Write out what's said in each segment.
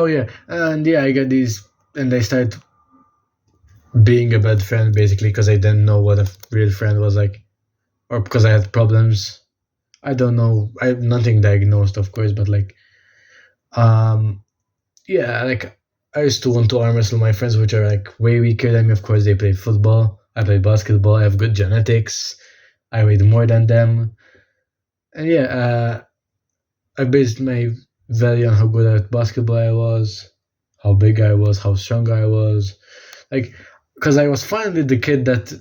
Oh yeah, and yeah, I got these, and I started being a bad friend basically because I didn't know what a real friend was like, or because I had problems. I don't know. I have nothing diagnosed, of course, but like, um, yeah, like I used to want to arm wrestle my friends, which are like way weaker than me. Of course, they play football. I play basketball. I have good genetics. I weighed more than them, and yeah, I based my value on how good at basketball I was, how big I was, how strong I was. Like, because I was finally the kid that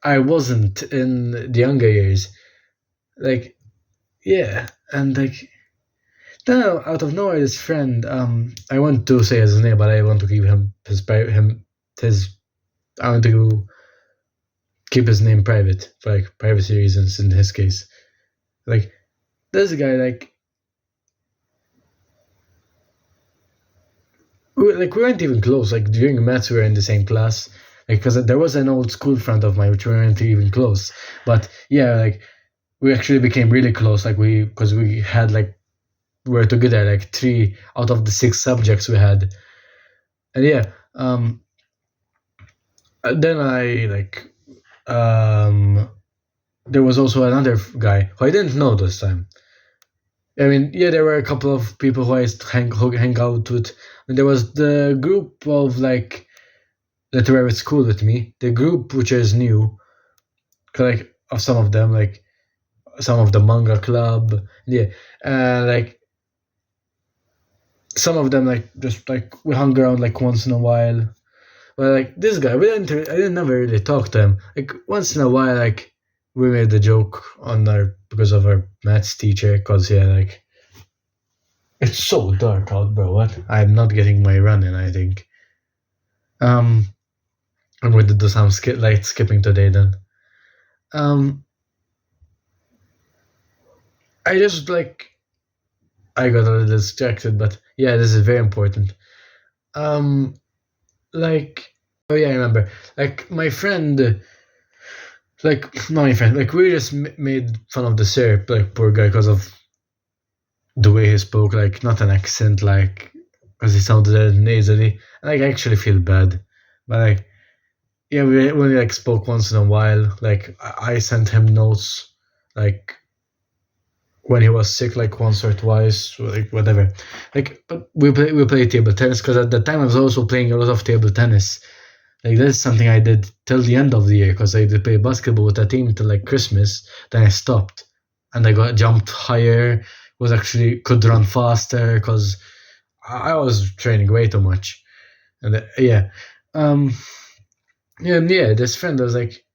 I wasn't in the younger years. Like, yeah, and like then out of nowhere, this friend, I want to say his name, but I want to keep his. I want to keep his name private for like privacy reasons in his case. Like this guy, like we weren't even close. Like during maths, we were in the same class. Like because there was an old school friend of mine, which we weren't even close. But yeah, like we actually became really close. Like because we had like we were together like 3 out of the 6 subjects we had, and yeah. Then I like there was also another guy who I didn't know this time. I mean, yeah, there were a couple of people who I used to hang out with, and there was the group of like that were at school with me. The group which is new, like of some of them, like some of the manga club, yeah, like some of them, like just like we hung around like once in a while. But like this guy, I didn't never really talk to him. Like once in a while, like we made the joke on our because of our maths teacher, cause yeah, like it's so dark out, bro. What? I'm not getting my run in. I think. Um, I'm going to do some light skipping today. Then. Um, I just like I got a little distracted, but yeah, this is very important. Um, like oh yeah, I remember. Like my friend like not my friend like we just made fun of the syrup like poor guy because of the way he spoke, like not an accent, like because he sounded nasally. Like I actually feel bad, but like yeah, we only like spoke once in a while. Like I sent him notes, like when he was sick, like once or twice, like whatever. Like, but we play table tennis because at the time I was also playing a lot of table tennis. Like that's something I did till the end of the year because I did play basketball with a team till like Christmas. Then I stopped, and I got jumped higher. Was actually could run faster because I was training way too much. And yeah, um, yeah, and yeah. This friend was like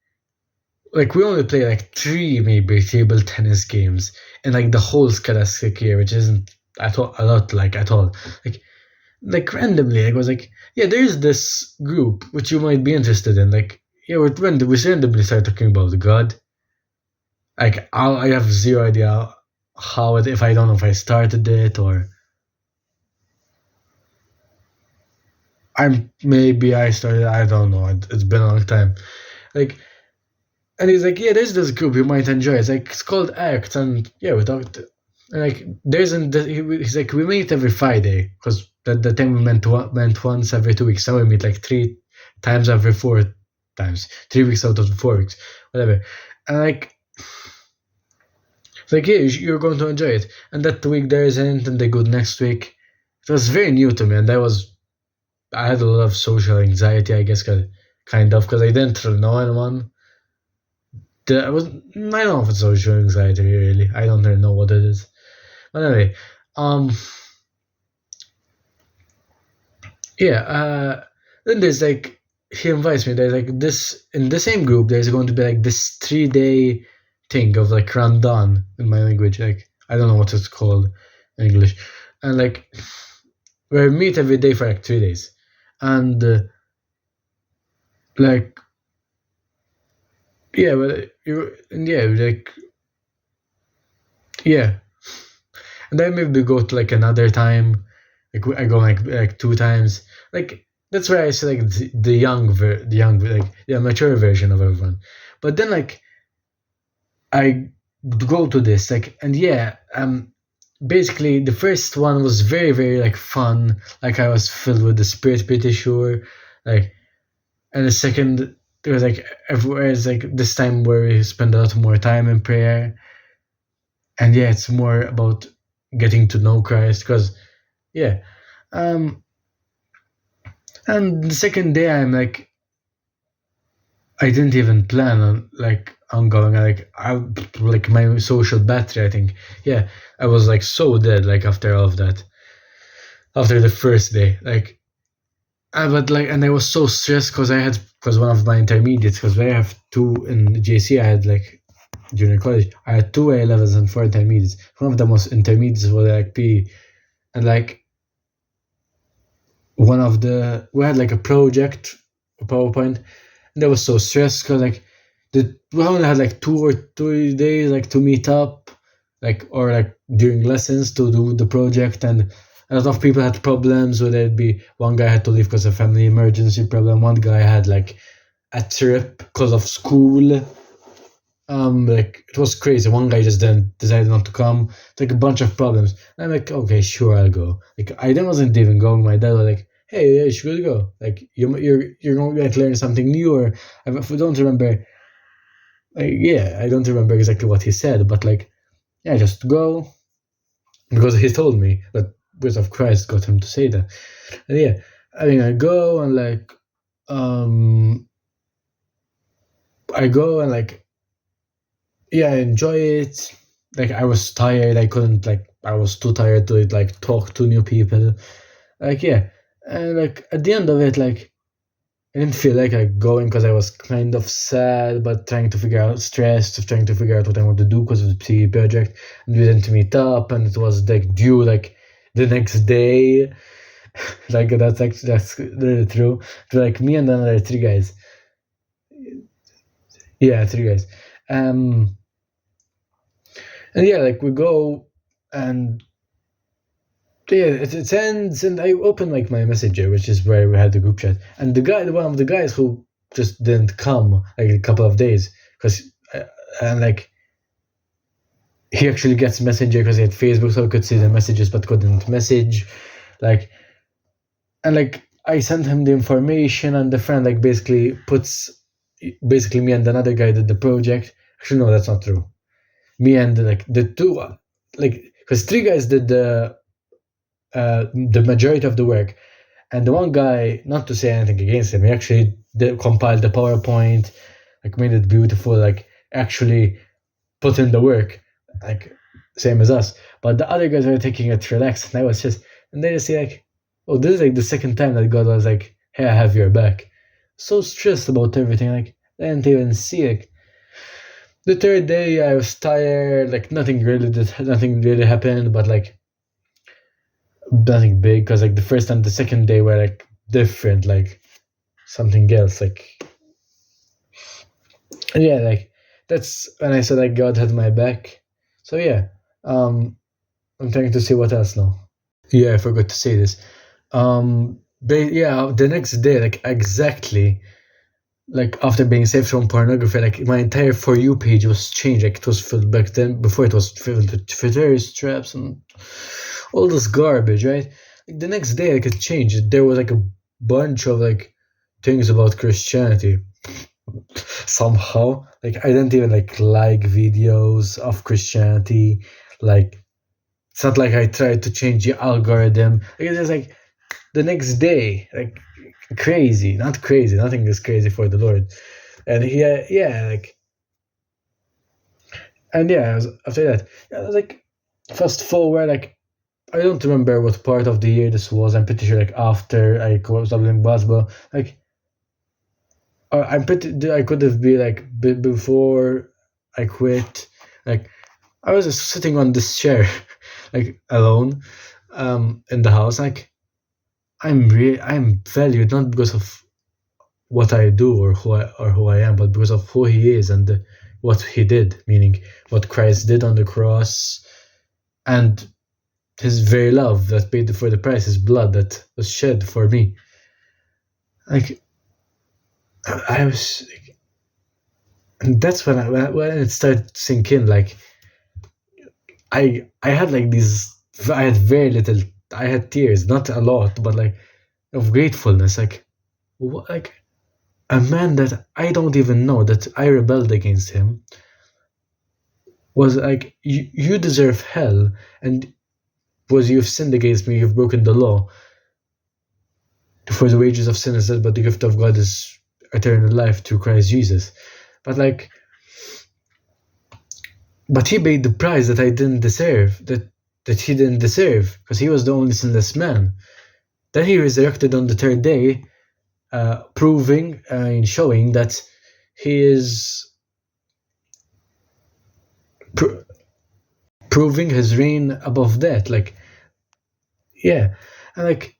we only play like 3 maybe table tennis games in like the whole scholastic year, which isn't at all a lot like at all. Like randomly, I was like, yeah, there's this group which you might be interested in. Like, yeah, we randomly start talking about God. Like, I have zero idea how it, if I don't know if I started it or maybe I started. I don't know. It's been a long time. Like, and he's like, yeah, there's this group you might enjoy. It's called Act, and yeah, we talked. And like, he's like, we meet every Friday because the time we meant once every 2 weeks. Now we meet like 3 times every 4 times, 3 weeks out of the 4 weeks, whatever. And like, it's like, yeah, you're going to enjoy it. And that week there isn't, and they go next week. It was very new to me, and I had a lot of social anxiety, I guess, kind of, because I didn't really know anyone. I don't know if it's social anxiety really. I don't really know what it is. But anyway, um, yeah, then there's like he invites me. There's like this in the same group. There's going to be like this 3 day thing of like Ramadan in my language. Like I don't know what it's called in English, and like we meet every day for like 3 days, and like yeah, but yeah, like yeah, and then maybe we go to like another time. Like I go like 2 times. Like that's where I see like the young like the mature version of everyone. But then like I go to this like and yeah basically the first one was very very like fun. Like I was filled with the spirit, pretty sure. Like, and the second there was like everywhere is like this time where we spend a lot more time in prayer, and yeah, it's more about getting to know Christ because yeah. Um, and the second day I'm like I didn't even plan on like on going. Like I like my social battery. I think yeah, I was like so dead. Like after all of that, after the first day, like but like, and I was so stressed because one of my intermediates because I have two in JC. I had like junior college. I had two A levels and four intermediates. One of them was intermediates was like P, and like one of the we had like a project, a PowerPoint, and I was so stressed because like we only had like 2 or 3 days like to meet up, like or like during lessons to do the project, and a lot of people had problems. Whether it be one guy had to leave because of family emergency problem, one guy had like a trip because of school. Like it was crazy. One guy just then decided not to come. It's like a bunch of problems. I'm like, okay, sure, I'll go. Like I then wasn't even going. My dad was like, hey, yeah, you should go. Like you're going to learn something new. Or I don't remember. Like, yeah, I don't remember exactly what he said, but like, yeah, just go because he told me that words of Christ got him to say that. And yeah, I mean, um, I go and like yeah, I enjoy it. Like I was tired. I couldn't like I was too tired to like talk to new people. Like yeah, and like at the end of it, like I didn't feel like going because I was kind of sad, but trying to figure out stressed, trying to figure out what I want to do because of the PE project. And we didn't meet up, and it was like due like the next day. Like that's really true. To like me and another three guys. Yeah, three guys. Um, and yeah, like we go and yeah, it ends, and I open like my messenger, which is where we had the group chat, and one of the guys who just didn't come like a couple of days because, and like he actually gets messenger because he had Facebook, so he could see the messages but couldn't message, like, and like I sent him the information, and the friend like basically me and another guy did the project. Actually, no, that's not true. Me and like the two, like because three guys did the majority of the work. And the one guy, not to say anything against him, he actually compiled the PowerPoint, like made it beautiful, like actually put in the work, like same as us. But the other guys were taking it relaxed, and I was just, and they just say like, "Oh, this is like the second time that God was like, hey, I have your back." So stressed about everything, like I didn't even see it. The third day, I was tired, like nothing really happened, but like nothing big, because like the first and the second day were like different, like something else, like yeah, like that's when I said like God had my back. So yeah, um I'm trying to see what else now. Yeah, I forgot to say this. Yeah, the next day, like exactly, like after being saved from pornography, like my entire For You page was changed. Like it was filled back then. Before it was filled with fertility traps and all this garbage, right? Like the next day, like it changed. There was like a bunch of like things about Christianity. Somehow, like I didn't even like videos of Christianity. Like it's not like I tried to change the algorithm. Like, it's just like the next day, like crazy, not crazy. Nothing is crazy for the Lord. And yeah, like, and yeah, after that, yeah, I was like, fast forward, like, I don't remember what part of the year this was. I'm pretty sure, like, after I was doubling basketball, like, I could have been like before I quit. Like, I was just sitting on this chair, like, alone, in the house. Like, I'm valued not because of what I do or who I am, but because of who he is and what he did, meaning what Christ did on the cross and his very love that paid for the price, his blood that was shed for me. Like I was, and that's when it started to sink in. Like I had like these. I had very little. I had tears, not a lot, but like of gratefulness. Like like a man that I don't even know that I rebelled against him was like you deserve hell, and was you've sinned against me, you've broken the law. For the wages of sin is death, but the gift of God is eternal life through Christ Jesus. But like, but he paid the price that I didn't deserve, that he didn't deserve, because he was the only sinless man. Then he resurrected on the third day, proving and showing that he is proving his reign above death. Like, yeah, and like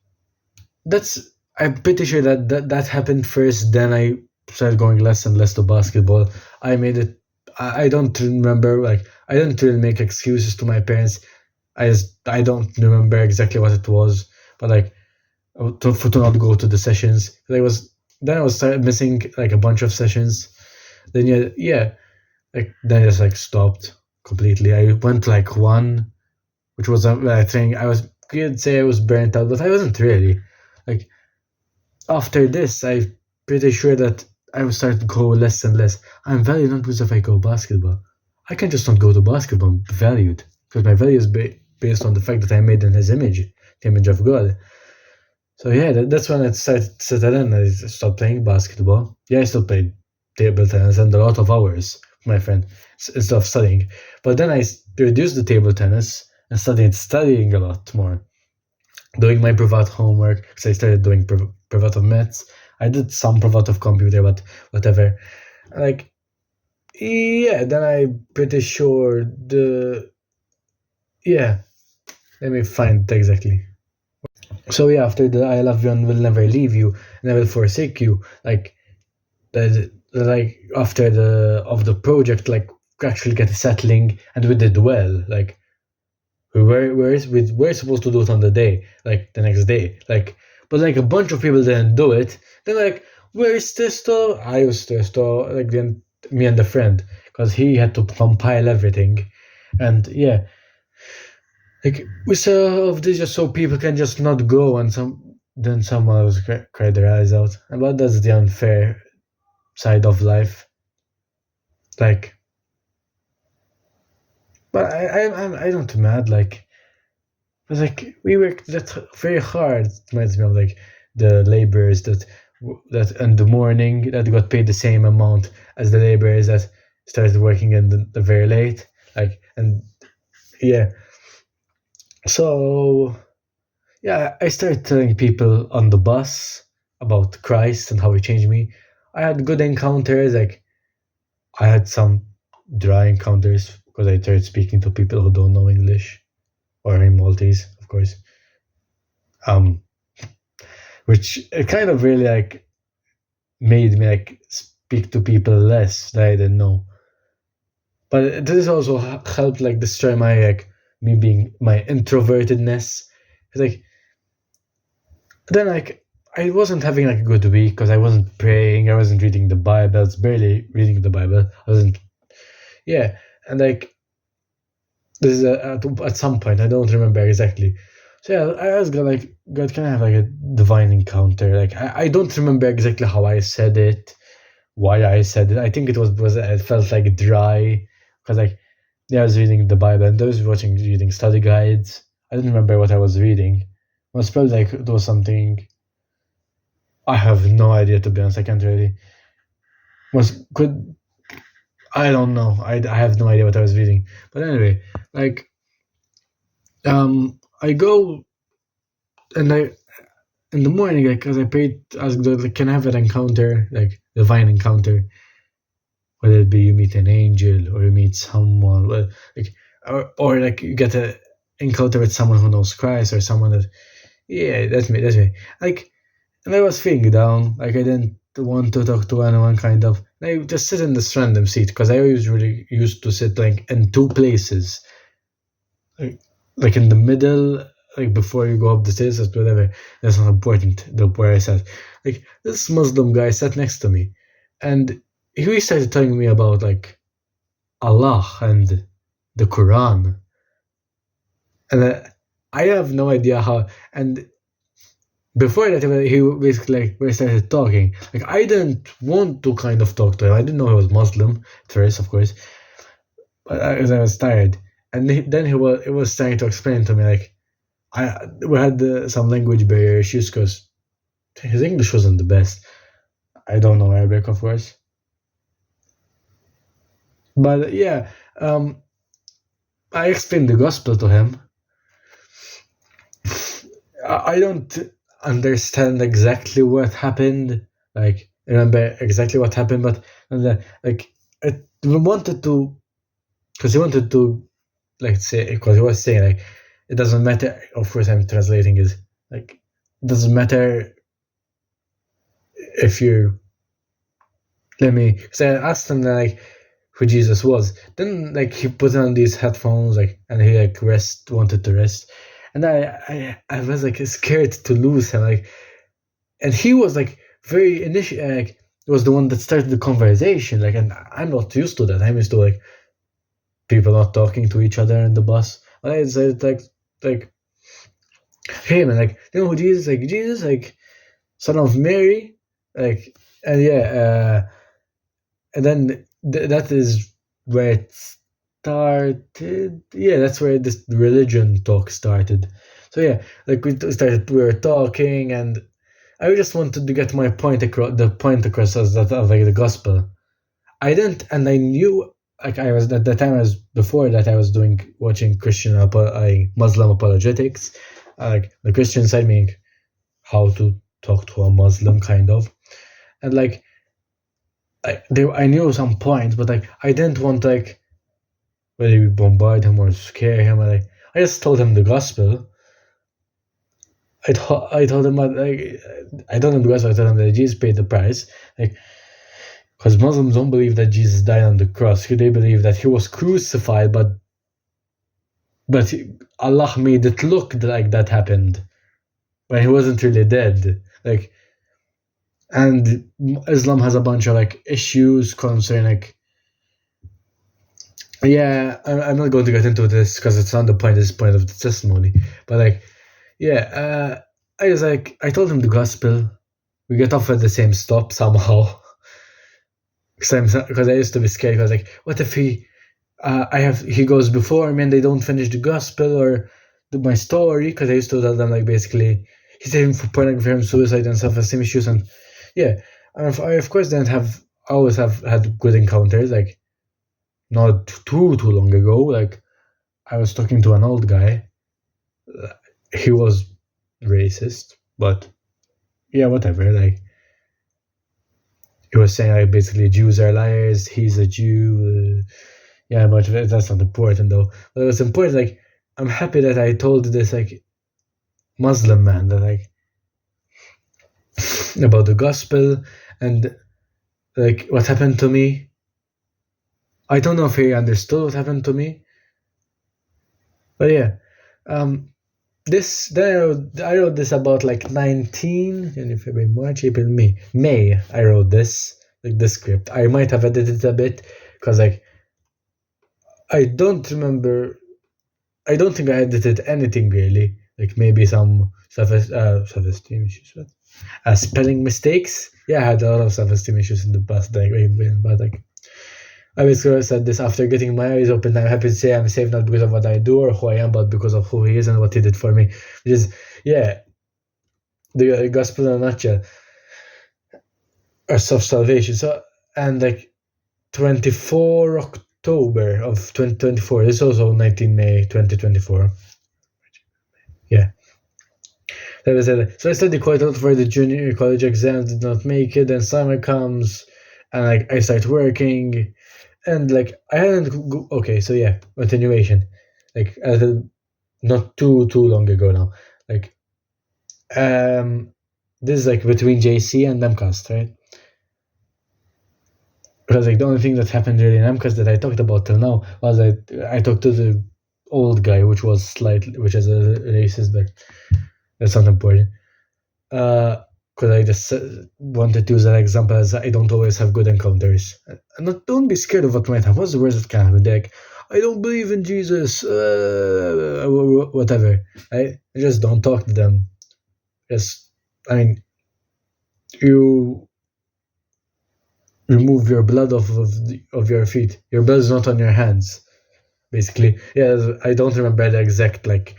that's. I'm pretty sure that happened first. Then I started going less and less to basketball. I made it. I don't remember. Like I didn't really make excuses to my parents. I don't remember exactly what it was, but like to not go to the sessions. I was started missing like a bunch of sessions. Then yeah, like then I just like stopped completely. I went to like one, which was I think I was could say I was burnt out, but I wasn't really. Like after this, I'm pretty sure that I will start to go less and less. I'm valued not because if I go basketball. I can just not go to basketball. I'm valued because my value is based on the fact that I'm made in His image, the image of God. So yeah, that's when it started to settle in. I stopped playing basketball. Yeah, I still played table tennis and a lot of hours, my friend, instead of studying. But then I reduced the table tennis and started studying a lot more, doing my privat homework because I started doing privat of maths. I did some privat of computer, but whatever. Like, yeah, then I'm pretty sure yeah, let me find it exactly. So yeah, after the I love you and will never leave you, never forsake you, like like after the project, like actually get settling and we did well. Like we were supposed to do it on the day, like the next day, like but like a bunch of people didn't do it. Then like where's Testo? I was Testo, like then me and the friend, because he had to compile everything, and yeah, like we saw of this just so people can just not go and then someone else cry their eyes out. And but that's the unfair side of life. Like, but I don't mad like. But like we worked that very hard. It reminds me of like the laborers that in the morning that got paid the same amount as the laborers that started working in the very late. Like and yeah, so yeah, I started telling people on the bus about Christ and how he changed me. I had good encounters. Like I had some dry encounters because I started speaking to people who don't know English or in Maltese, of course. Um, which it kind of really like made me like speak to people less that I didn't know. But this also helped like destroy my like me being my introvertedness. It's like then like I wasn't having like a good week because I wasn't praying, I wasn't reading the Bible, I was barely reading the Bible. I wasn't yeah, and like this is at some point I don't remember exactly. So yeah, I was got like got kind of have like a divine encounter. Like I don't remember exactly how I said it, why I said it. I think it was it felt like dry because like yeah, I was reading the Bible and I was reading study guides. I didn't remember what I was reading. It was probably like it was something I have no idea to be honest. I can't really was could I don't know. I have no idea what I was reading. But anyway, like I go and I in the morning like as I prayed ask God like can I have an encounter like divine encounter, whether it be you meet an angel or you meet someone like or like you get a encounter with someone who knows Christ or someone that yeah that's me like and I was feeling down like I didn't want to talk to anyone kind of and I just sit in this random seat because I usually used to sit like in two places like, like in the middle like before you go up the stairs or whatever. That's not important the where I sat. Like this Muslim guy sat next to me and he started telling me about like Allah and the Quran. And I have no idea how. And before that, he basically like we started talking. Like I didn't want to kind of talk to him. I didn't know he was Muslim at first, of course, but I was tired. And then he was trying to explain to me like we had some language barrier issues because his English wasn't the best. I don't know Arabic, of course, but yeah, um, I explained the gospel to him. I don't understand exactly what happened. Like, remember exactly what happened, but like, I wanted to, because he wanted to, like, say, because he was saying, like, it doesn't matter. Of course, I'm translating is like, it doesn't matter if you're, let me, because I asked him, like, who Jesus was. Then, like, he put on these headphones, like, and he, like, wanted to rest. And I was, like, scared to lose him, like, and he was like very like was the one that started the conversation, like, and I'm not used to that. I'm used to like people not talking to each other in the bus. And I said like hey man, like, you know who Jesus like son of Mary, like, and yeah, and then that is where it started. Yeah, that's where this religion talk started. So yeah, like we were talking, and I just wanted to get my point across. The point across as that of like the gospel. I didn't, and I knew like I was at the time. I was before that I was watching Muslim apologetics, like the Christian side, meaning how to talk to a Muslim kind of, and like I knew some points, but like I didn't want like whether we bombard him or scare him. Or, like I just told him the gospel. I told him like I told him the gospel. I told him that Jesus paid the price. Like, because Muslims don't believe that Jesus died on the cross. They believe that he was crucified, but Allah made it look like that happened when he wasn't really dead. Like, and Islam has a bunch of like issues concerning like. Yeah, I'm not going to get into this because it's not the point. This point of the testimony, but like, yeah, I told him the gospel. We get off at the same stop somehow. Because I used to be scared. Because like, what if he goes before me and they don't finish the gospel or my story? Because I used to tell them like basically he's aiming for pornography and suicide and self-esteem issues, and yeah, I of course didn't have always have had good encounters, like not too long ago. Like I was talking to an old guy. He was racist, but yeah, whatever. Like he was saying like basically Jews are liars. He's a Jew. Yeah, but that's not important though. But it was important. Like I'm happy that I told this like Muslim man that like about the gospel and like what happened to me. I don't know if he understood what happened to me, but yeah, this then I wrote this about like 19 January, February, March, April, May. I wrote this like the script. I might have edited it a bit because like I don't remember. I don't think I edited anything really. Like maybe some self-esteem issues, spelling mistakes. Yeah, I had a lot of self-esteem issues in the past, like, but like I basically said this after getting my eyes opened. I'm happy to say I'm saved not because of what I do or who I am, but because of who He is and what He did for me. Which is, yeah, the gospel in a nutshell, or self-salvation. So, and like 24 October of 2024. This is also 19 May 2024. Yeah. So I studied quite a lot for the junior college exams, did not make it, then summer comes, and like I start working, and like I hadn't. Okay, so yeah, continuation. Like not too long ago now. Like this is like between JC and MCAST, right? Because like the only thing that happened really in MCAST that I talked about till now was I talked to the old guy, which is a racist, but that's not important. Because I just wanted to use that example as I don't always have good encounters. And don't be scared of what might happen. What's the worst that can happen? Like, I don't believe in Jesus, whatever. I just don't talk to them. Just, I mean, you remove your blood off of your feet. Your blood is not on your hands, basically. Yeah, I don't remember the exact like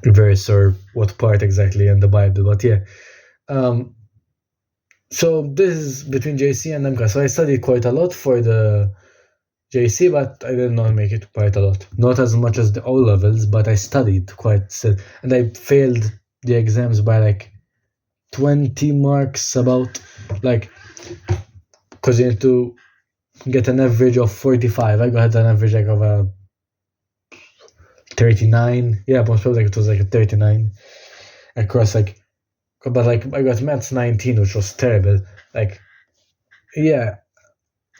verse or what part exactly in the Bible, but yeah. Um, so this is between JC and MCAS. So I studied quite a lot for the JC, but I did not make it quite a lot. Not as much as the O levels, but I studied quite still, and I failed the exams by like 20 marks, about like, because you need to get an average of 45. I got an average like of a 39. Yeah, most probably like it was like a 39 across like, but like I got maths 19, which was terrible. Like, yeah,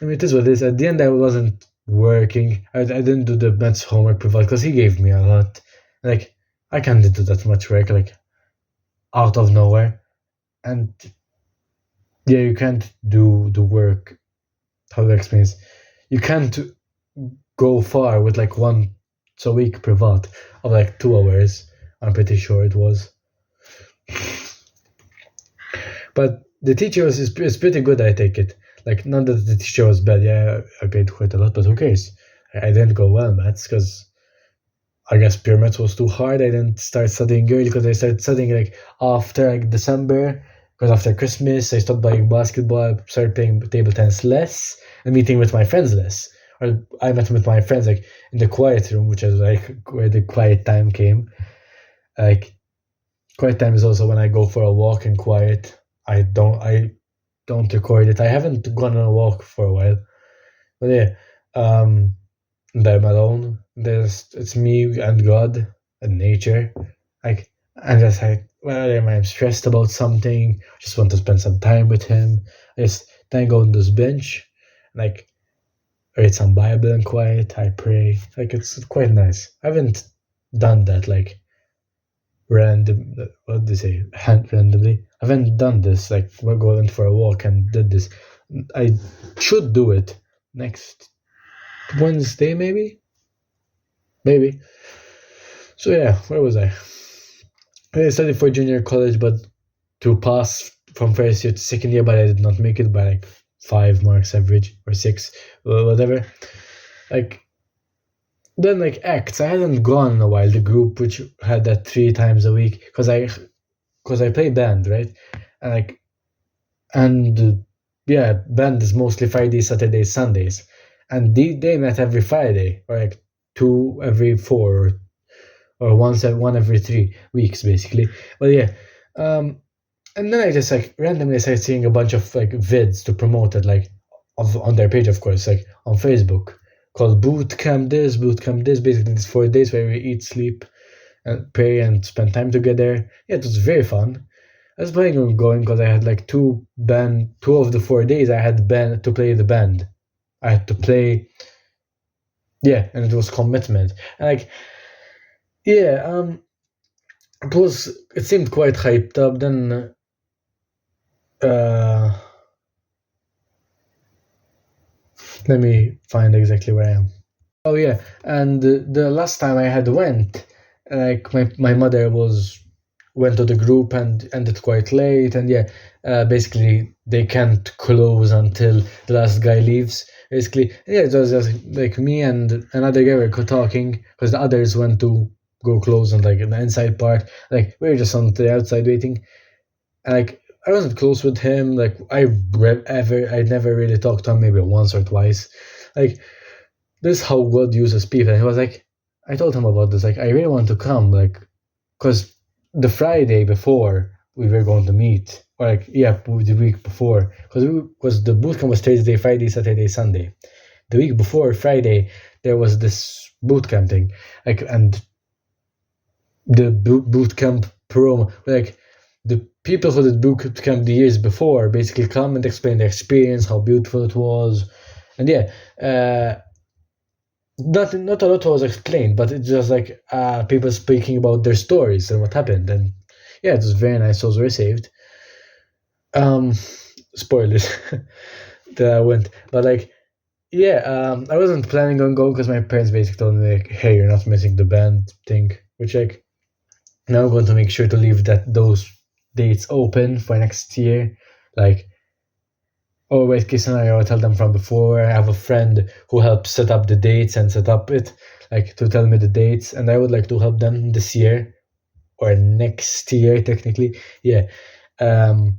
I mean, it is what it is. At the end, I wasn't working. I didn't do the maths homework provided because he gave me a lot. Like, I can't do that much work, like, out of nowhere. And yeah, you can't do the work. How to explain this? You can't go far with like once a week privat of like 2 hours. I'm pretty sure it was. But the teacher is pretty good, I take it. Like, not that the teacher was bad. Yeah, I paid quite a lot, but who cares? I didn't go well maths because I guess pure maths was too hard. I didn't start studying early because I started studying like after like December. Because after Christmas, I stopped playing basketball, started playing table tennis less, and meeting with my friends less. Or I met with my friends like in the quiet room, which is like where the quiet time came. Like, quiet time is also when I go for a walk in quiet. I don't record it. I haven't gone on a walk for a while. But yeah, and I'm alone. It's me and God and nature. Like, and just like, whenever I'm stressed about something, I just want to spend some time with him. I just then go on this bench, like, read some Bible and quiet. I pray. Like, it's quite nice. I haven't done that like random. What do they say? Randomly. I haven't done this. Like, we're going for a walk and did this. I should do it next Wednesday, maybe. So yeah, where was I? I studied for junior college, but to pass from first year to second year, but I did not make it by like 5 marks average or 6, whatever. Like, then like acts, I hadn't gone in a while. The group which had that 3 times a week, because I play band, right? And like, and yeah, band is mostly Fridays, Saturdays, Sundays, and they met every Friday, or like 2 every 4, or one every 3 weeks, basically. But yeah, and then I just like randomly started seeing a bunch of like vids to promote it, like on their page, of course, like on Facebook, called boot camp this, boot camp this. Basically, it's 4 days where we eat, sleep, and pray and spend time together. Yeah, it was very fun. I was planning on going because I had like 2 of the 4 days I had band to play the band. I had to play, yeah, and it was commitment. And like, yeah, it seemed quite hyped up. Then let me find exactly where I am. Oh yeah, and the last time I had went, like my mother went to the group and ended quite late, and yeah, basically they can't close until the last guy leaves. Basically, yeah, it was just like me and another guy were talking because the others went to go close on like the inside part. Like, we were just on the outside waiting, and like I wasn't close with him. Like, I never really talked to him, maybe once or twice. Like, this is how God uses people. And he was like, I told him about this. Like, I really want to come, like, because the Friday before we were going to meet, or like, yeah, the week before, because the bootcamp was Thursday, Friday, Saturday, Sunday. The week before Friday, there was this bootcamp thing, like, and the bootcamp promo, like, the people who did bootcamp the years before basically come and explain their experience, how beautiful it was, and yeah, not a lot was explained, but it's just like people speaking about their stories and what happened, and yeah, it was very nice. Souls were saved. Spoilers that I went, but like, yeah, I wasn't planning on going because my parents basically told me like, "Hey, you're not missing the band thing," which like now I'm going to make sure to leave those dates open for next year. Like, or worst case scenario, I tell them from before. I have a friend who helps set up the dates and set up it, like to tell me the dates, and I would like to help them this year or next year, technically. Yeah. Um.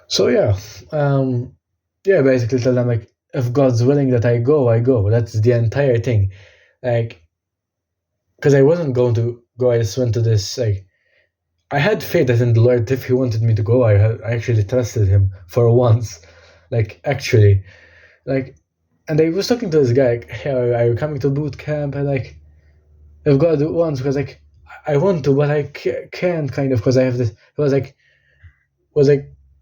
So yeah. Um. Yeah. Basically, tell them like, if God's willing that I go, I go. That's the entire thing. Like, because I wasn't going to go. I just went to this like I had faith that in the Lord. If He wanted me to go, I actually trusted Him for once. Like actually, like, and I was talking to this guy. Like, hey, are you coming to boot camp? And like, if God wants, because like I want to, but I can't kind of because I have this. It was like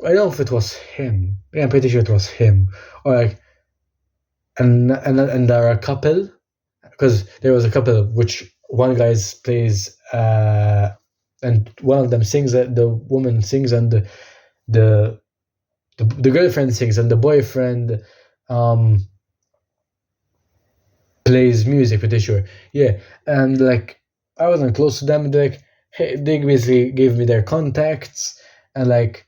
I don't know if it was him. Yeah, I'm pretty sure it was him. Or like, and there are a couple because there was a couple which one guy plays and one of them sings, the woman sings, and the the girlfriend sings, and the boyfriend um plays music, pretty sure. Yeah, and like I wasn't close to them. They like, hey, they basically gave me their contacts, and like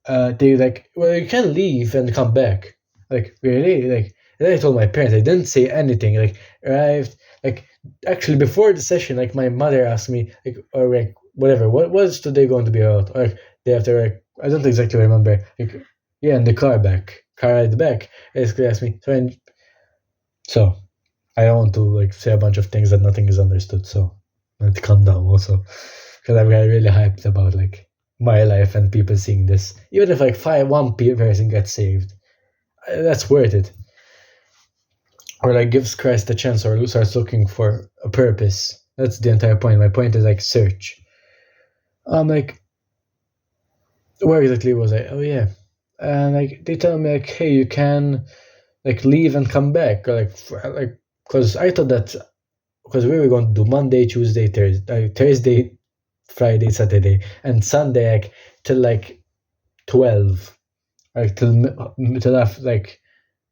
they like, well, you can leave and come back. Like really, like. And then I told my parents. I didn't say anything. Like arrived, like actually before the session, like my mother asked me, like, or like whatever, what was today going to be about? Or like, day after, like I don't exactly remember. Like yeah, in the car ride back, basically asked me. So I don't want to like say a bunch of things that nothing is understood. So I have to calm down also, because I'm really hyped about like my life and people seeing this. Even if like one person gets saved, that's worth it. Or like gives Christ a chance or starts looking for a purpose. That's the entire point. My point is like search. Like where exactly was I? Oh yeah, and like they tell me like, hey, you can like leave and come back, or like because I thought that because we were going to do Monday, Tuesday, Thursday, Friday, Saturday, and Sunday like till like 12, like till like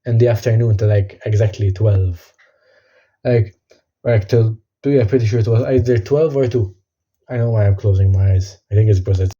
in the afternoon till like exactly 12, like till yeah, pretty sure it was either 12 or 2. I know why I'm closing my eyes. I think it's because it's